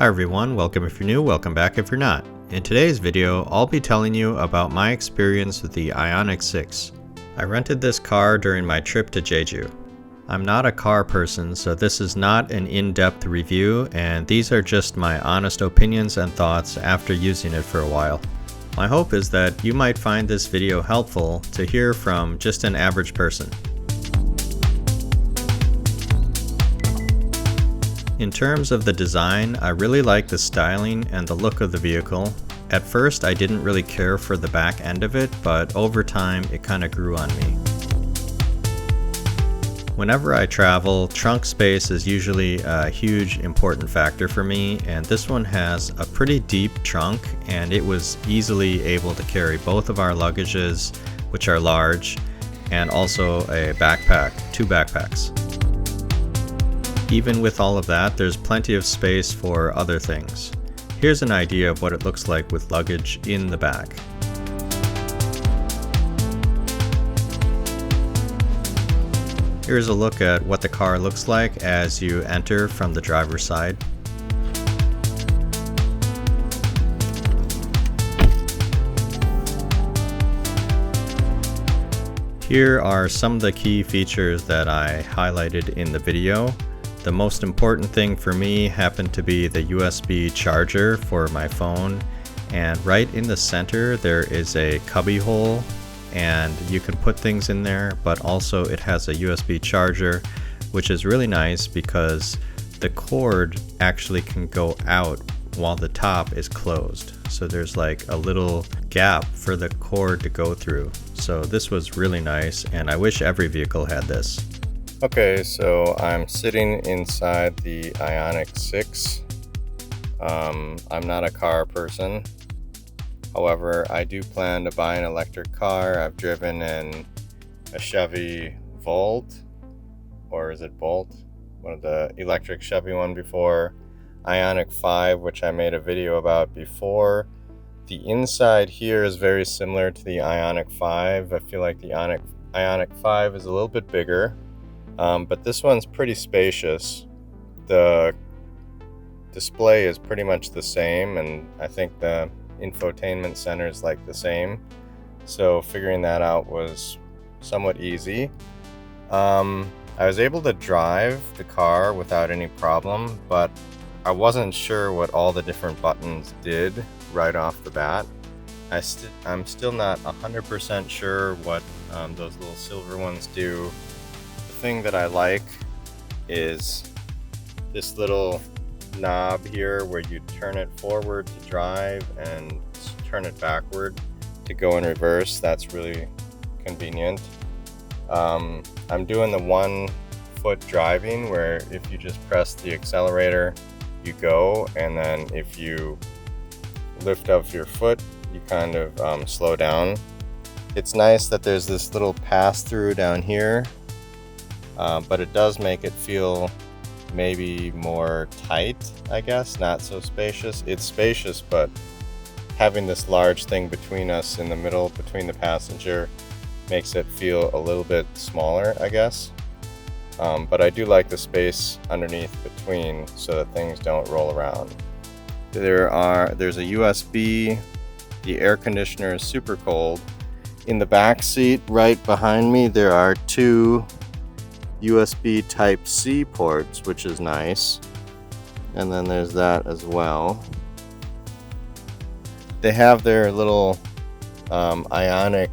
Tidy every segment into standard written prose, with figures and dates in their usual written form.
Hi everyone, welcome if you're new, welcome back if you're not. In today's video, I'll be telling you about my experience with the Ioniq 6. I rented this car during my trip to Jeju. I'm not a car person, so this is not an in-depth review, and these are just my honest opinions and thoughts after using it for a while. My hope is that you might find this video helpful to hear from just an average person. In terms of the design, I really like the styling and the look of the vehicle. At first I didn't really care for the back end of it, but over time it kind of grew on me. Whenever I travel, trunk space is usually a huge important factor for me, and this one has a pretty deep trunk and it was easily able to carry both of our luggages, which are large, and also a backpack, two backpacks. Even with all of that, there's plenty of space for other things. Here's an idea of what it looks like with luggage in the back. Here's a look at what the car looks like as you enter from the driver's side. Here are some of the key features that I highlighted in the video. The most important thing for me happened to be the USB charger for my phone, and right in the center there is a cubby hole and you can put things in there, but also it has a USB charger, which is really nice because the cord actually can go out while the top is closed. So there's like a little gap for the cord to go through. So this was really nice, and I wish every vehicle had this. Okay, so I'm sitting inside the Ioniq 6. I'm not a car person. However, I do plan to buy an electric car. I've driven in a Chevy Volt, or is it Bolt? One of the electric Chevy one before. Ioniq 5, which I made a video about before. The inside here is very similar to the Ioniq 5. I feel like the Ioniq 5 is a little bit bigger. But this one's pretty spacious. The display is pretty much the same, and I think the infotainment center is like the same. So figuring that out was somewhat easy. I was able to drive the car without any problem, but I wasn't sure what all the different buttons did right off the bat. I'm still not 100% sure what those little silver ones do. The thing that I like is this little knob here where you turn it forward to drive and turn it backward to go in reverse. That's really convenient. I'm doing the 1 foot driving, where if you just press the accelerator you go, and then if you lift up your foot you kind of slow down. It's nice that there's this little pass through down here. But it does make it feel maybe more tight, I guess, not so spacious. It's spacious, but having this large thing between us in the middle, between the passenger, makes it feel a little bit smaller, I guess. But I do like the space underneath between so that things don't roll around. There's a USB, the air conditioner is super cold. In the back seat right behind me there are 2 USB Type-C ports, which is nice, and then there's that as well. They have their little Ioniq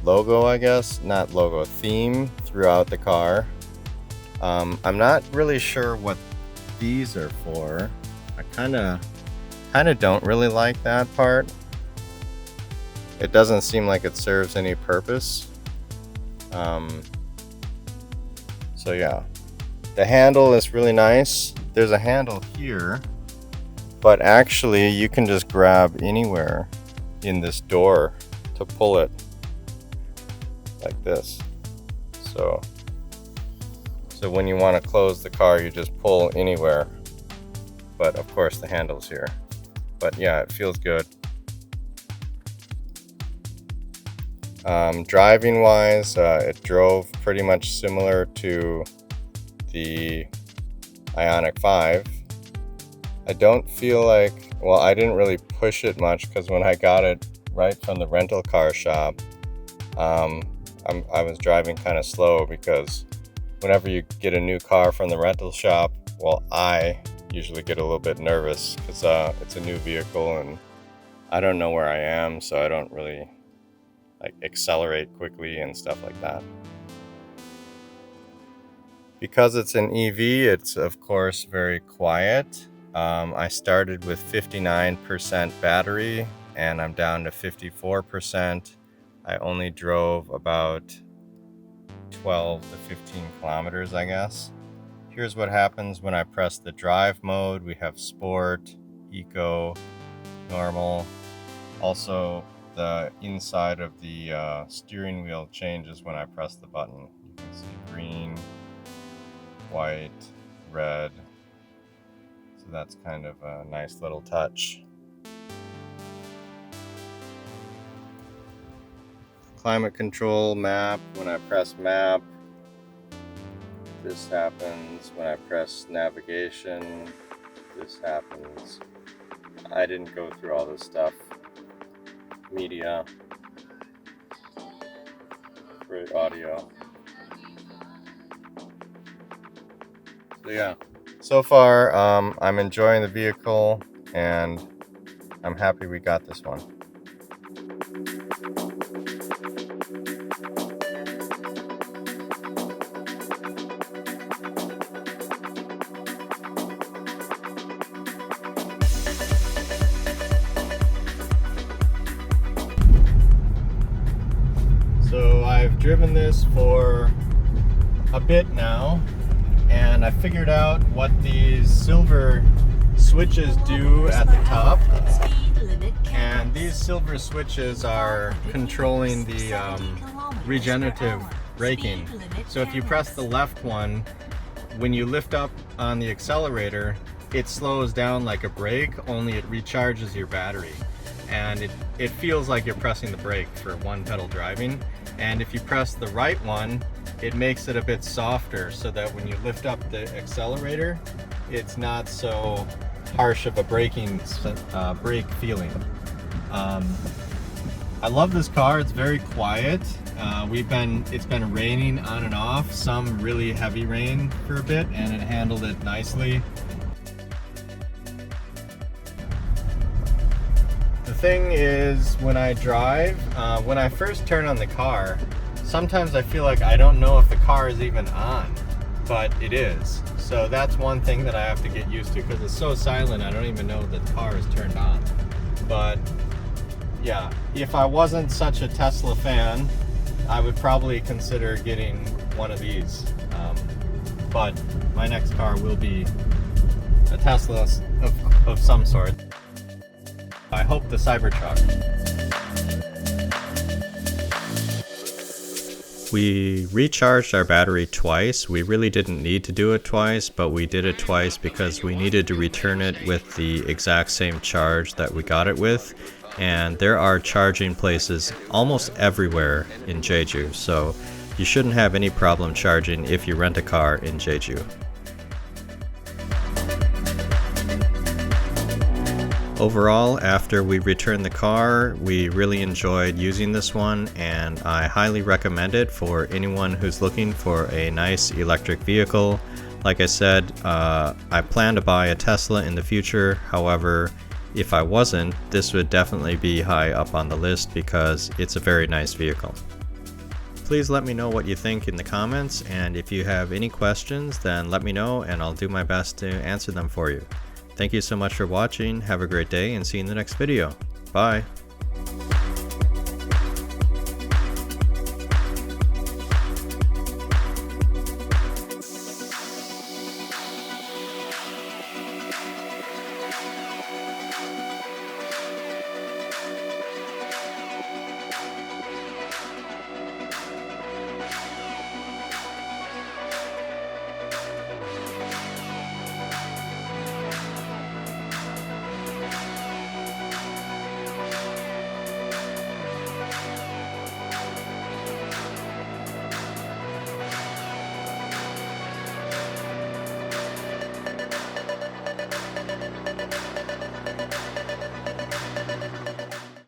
logo, I guess, not logo, theme throughout the car. I'm not really sure what these are for. I kind of don't really like that part. It doesn't seem like it serves any purpose. So yeah, the handle is really nice. There's a handle here, but actually you can just grab anywhere in this door to pull it like this. So when you want to close the car, you just pull anywhere. But of course the handle's here. But yeah, it feels good. Driving wise, it drove pretty much similar to the Ioniq 5. I don't feel like, well, I didn't really push it much because when I got it right from the rental car shop, I was driving kind of slow because whenever you get a new car from the rental shop, well, I usually get a little bit nervous because it's a new vehicle and I don't know where I am, so I don't really like accelerate quickly and stuff like that. Because it's an EV, it's of course very quiet. I started with 59% battery and I'm down to 54%. I only drove about 12 to 15 kilometers, I guess. Here's what happens when I press the drive mode. We have sport, eco, normal. Also, the inside of the steering wheel changes when I press the button. You can see green, white, red. So that's kind of a nice little touch. Climate control map. When I press map, this happens. When I press navigation, this happens. I didn't go through all this stuff. Media, great audio. So yeah, so far I'm enjoying the vehicle and I'm happy we got this one. So I've driven this for a bit now, and I figured out what these silver switches do at the top. And these silver switches are controlling the regenerative braking. So if you press the left one, when you lift up on the accelerator, it slows down like a brake, only it recharges your battery. And it feels like you're pressing the brake for one pedal driving. And if you press the right one, it makes it a bit softer so that when you lift up the accelerator, it's not so harsh of a braking brake feeling. I love this car. It's very quiet. It's been raining on and off, some really heavy rain for a bit, and it handled it nicely. The thing is, when I drive, when I first turn on the car, sometimes I feel like I don't know if the car is even on, but it is. So that's one thing that I have to get used to because it's so silent, I don't even know that the car is turned on. But yeah, if I wasn't such a Tesla fan, I would probably consider getting one of these. But my next car will be a Tesla of some sort. I hope the Cybertruck. We recharged our battery twice. We really didn't need to do it twice, but we did it twice because we needed to return it with the exact same charge that we got it with. And there are charging places almost everywhere in Jeju, so you shouldn't have any problem charging if you rent a car in Jeju. Overall, after we returned the car, we really enjoyed using this one, and I highly recommend it for anyone who's looking for a nice electric vehicle. Like I said, I plan to buy a Tesla in the future. However, if I wasn't, this would definitely be high up on the list because it's a very nice vehicle. Please let me know what you think in the comments, and if you have any questions, then let me know and I'll do my best to answer them for you. Thank you so much for watching, have a great day, and see you in the next video. Bye!